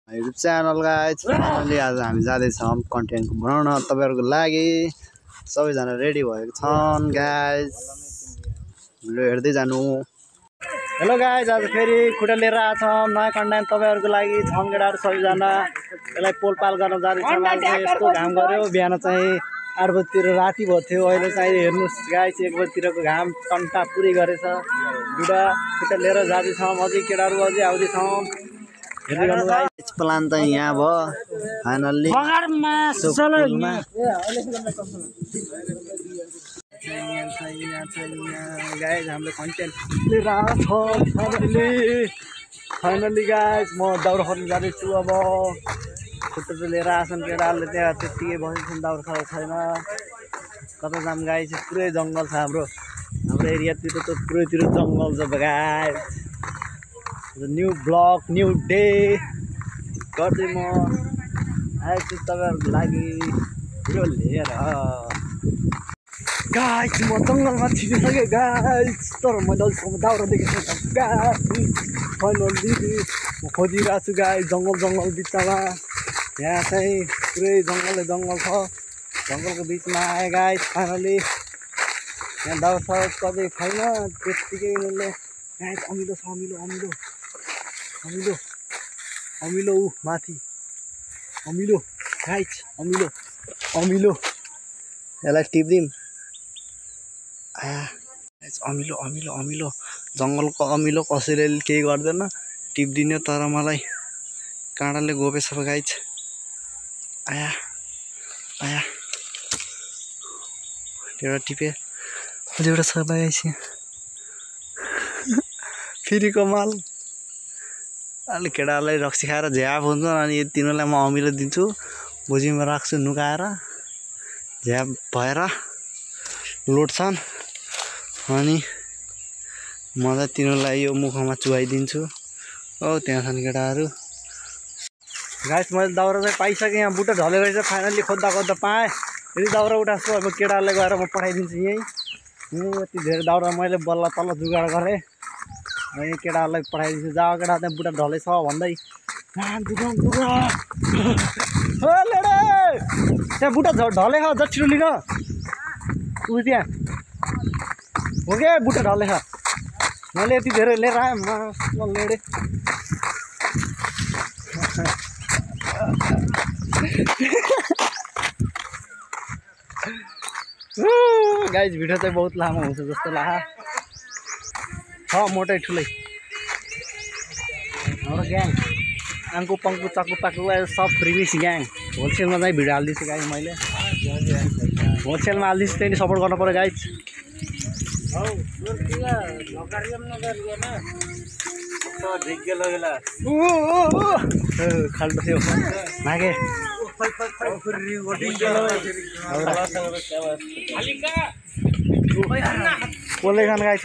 YouTube channel guys finally आज हामी जाँदैछौँ कन्टेन्ट बनाउन तपाईहरुको लागि सबैजना रेडी भएको छन् गाइज भिडियो हेर्दै जानु हेलो गाइज आज फेरि खुट्टा लिएर आछौँ नयाँ कन्टेन्ट तपाईहरुको लागि छन् केटाहरु सबैजना यसलाई पोलपाल गर्न जाँदैछौँ यस्तो घाम गर्यो बिहान चाहिँ 8 बजीतिर राति भयो थियो अहिले चाहिँ हेर्नुस् गाइज 1 बजीतिरको घाम टन्टा पुरै गरेछ खुट्टा लिएर जाँदैछौँ अझै केटाहरु अझै आउँदैछौँ प्लान त यहाँ भयो फाइनल्ली गाइज हामीले कन्टेन्ट लिएर आएको फाइनल्ली गाइज म दाउरा खोज्न जाँदैछु अब खुट्टा लिएर आछन् केटाहरूले त्यहाँ त्यत्तिकै बसेछन् दाउरा खाएको छैन कता जाम गाइज पुरै जङ्गल छ हाम्रो एरियातिर त पुरैतिर जङ्गल छ guys new blog new day गर्दै म आएछु तपाईहरुको लागि भिडियो लिएर गाइस म जङ्गलमा छिरिसकेँ गाइस तर मैले अहिलेसम्म दाउरा देखेको छैन गाइस फाइनल्ली म खोजिरहेको छु गाइस जङ्गल बिचमा यहाँ चाहिँ पुरै जङ्गल छ जङ्गलको बिचमा आएँ गाइस फाइनल्ली यहाँ दाउरा कतै छैन त्यत्तिकै मैले गाइस अमिलो माथि अमिलो गाइस अमिलो यसलाई टिप्दिम अमिलो जङ्गलको अमिलो कसैले केही गर्दैन टिप्दिने तर मलाई काँडाले गोपेछ गाइस आया एउटा टिपे अझै एउटा छ गाइस फेरि कमाल अलि केटालाई रक्सी खाएर झ्याप हुन्छ अनि तिनीहरूलाई म अमिलो दिन्छु भुजीमा राख्छु नुकाएर झ्याप भएर लोट्छन् अनि म चाहिँ तिनीहरूलाई यो मुखमा चुहाइदिन्छु औ त्यहाँ छन् केटाहरू गाइस मैले दाउरा चाहिँ पाइसकेँ यहाँ बुट्टा ढलेको रहेछ फाइनल्ली खोज्दा पाएँ फेरि दाउरा उठाएको अब केटाहरूलाई गएर म पठाइदिन्छु यहीँ यति धेरै दाउरा मैले बल्ल तल्ल जुगाड गरेँ अनि केटाहरूलाई पठाइदिन्छु जहाँ केटा त्यहाँ बुट्टा ढलेछ भन्दै त्यहाँ बुट्टा ढले छ छिटो लिन उ त्यहाँ हो क्या बुट्टा ढले छ मैले यति धेरै लिएर आएँ लेडे गाइस भिडियो चाहिँ बहुत लामो हुन्छ जस्तो लाग्छ मोटै ठुलै हाम्रो ग्याङ आङ्कु पङ्कु चक्कु पाक्कु सब फ्रिमिस ग्याङ होलसेलमा चाहिँ भिडियो हालिदिन्छु गाइस मैले होलसेलमा हालिदिन्छु त्यही सपोर्ट गर्नु पर्यो गाइस खाल्टो थियो मागे बोल्दै खान गाइस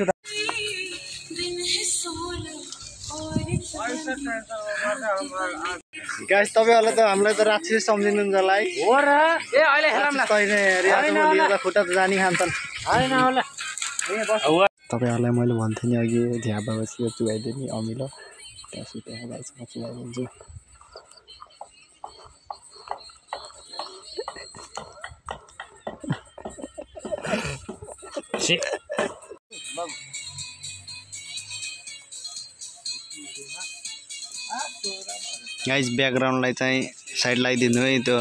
गाइस तपाईहरुले त हामीलाई त राक्षस सम्झिनुहुन्छ होला है हो र ए अहिले हेरौँ न खुट्टा त जानी खान्छन् हैन होला तपाईहरुलाई मैले भन्थे नि अघि झ्याप भएपछि चुहाइदिने अमिलो त्यहाँ गाइस म चुहाइदिन्छु गाइस ब्याकग्राउन्डलाई चाहिँ साइड लगाइदिनु है त्यो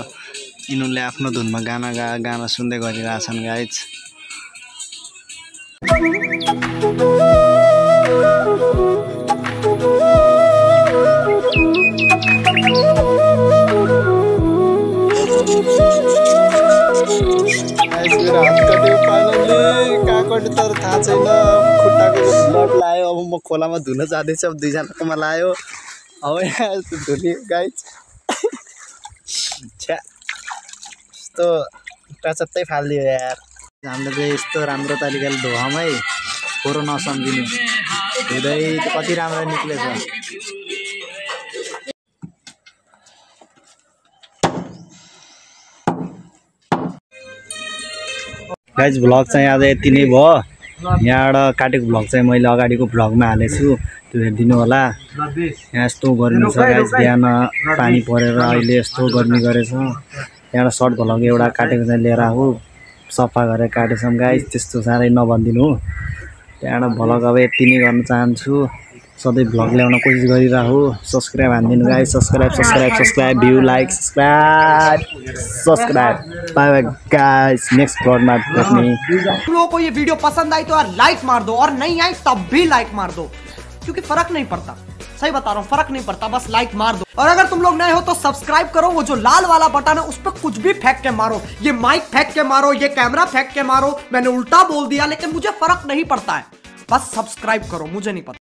यिनीहरूले आफ्नो धुनमा गाना सुन्दै गरिरहेछन् गाइस मेरो हात कट्यो फाइनल्ली कहाँ कट्यो तर थाहा छैन खुट्टाको ब्लड लायो अब म खोलामा धुन जाँदैछु अब दुईजनाकोमा लायो अब यहाँ यस्तो धुली गाइस छ्या यस्तो प्याचत्तै फालिदियो यार हामीले चाहिँ यस्तो राम्रो तरिकाले धोम है फोहोर नसम्झिनु धुँदै कति राम्रो निक्लेछ गाइस भ्लग चाहिँ आज यति नै भयो यहाँबाट काटेको भ्लग चाहिँ मैले अगाडिको भ्लगमा हालेछु त्यो हेरिदिनु होला। यहाँ यस्तो गर्मी छ गाइस, बिहान पानी परेर अहिले यस्तो गर्मी गरेछ। त्यहाँबाट सर्ट भलग एउटा काटेको चाहिँ लिएर आऊ, सफा गरेर काटेछौँ गाइस, त्यस्तो साह्रै नभनिदिनु। त्यहाँबाट भलग अब यति नै गर्न चाहन्छु, सधैँ भ्लग ल्याउन कोसिस गरिरहु। सब्सक्राइब हानिदिनु guys, subscribe, view, like, subscribe. Bye bye guys, next ब्लॉगमा भेट्ने। तुम लोगों को ये वीडियो पसंद आई तो यार लाइक मार दो, और नहीं आई तब भी लाइक मार दो, क्योंकि फर्क नहीं पड़ता। सही बता रहा हूँ, फर्क नहीं पड़ता, बस लाइक मार दो। और अगर तुम लोग नए हो तो सब्सक्राइब करो, वो जो लाल वाला बटन है उस पर कुछ भी फेंक के मारो, ये माइक फेंक के मारो, ये कैमरा फेंक के मारो, मैंने उल्टा बोल दिया लेकिन मुझे फर्क नहीं पड़ता है, बस सब्सक्राइब करो, मुझे नहीं पता।